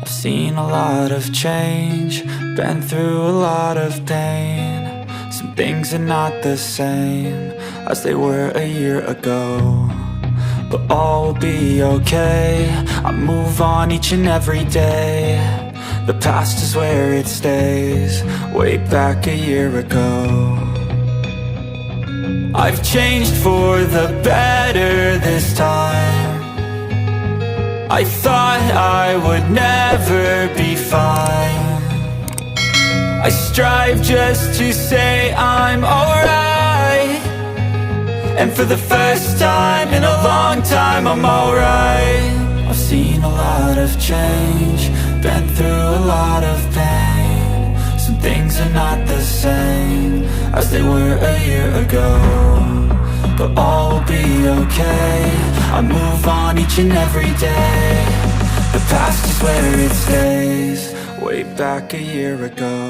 I've seen a lot of change, been through a lot of pain. Some things are not the same as they were a year ago, but all will be okay. I move on each and every day. The past is where it stays, way back a year ago. I've changed for the better this time. I thought I would never be fine. I strive just to say I'm alright, and for the first time in a long time I'm alright. I've seen a lot of change, been through a lot of pain. Some things are not the same as they were a year ago, but all will be okay. I move on each and every day. The past is where it stays, way back a year ago.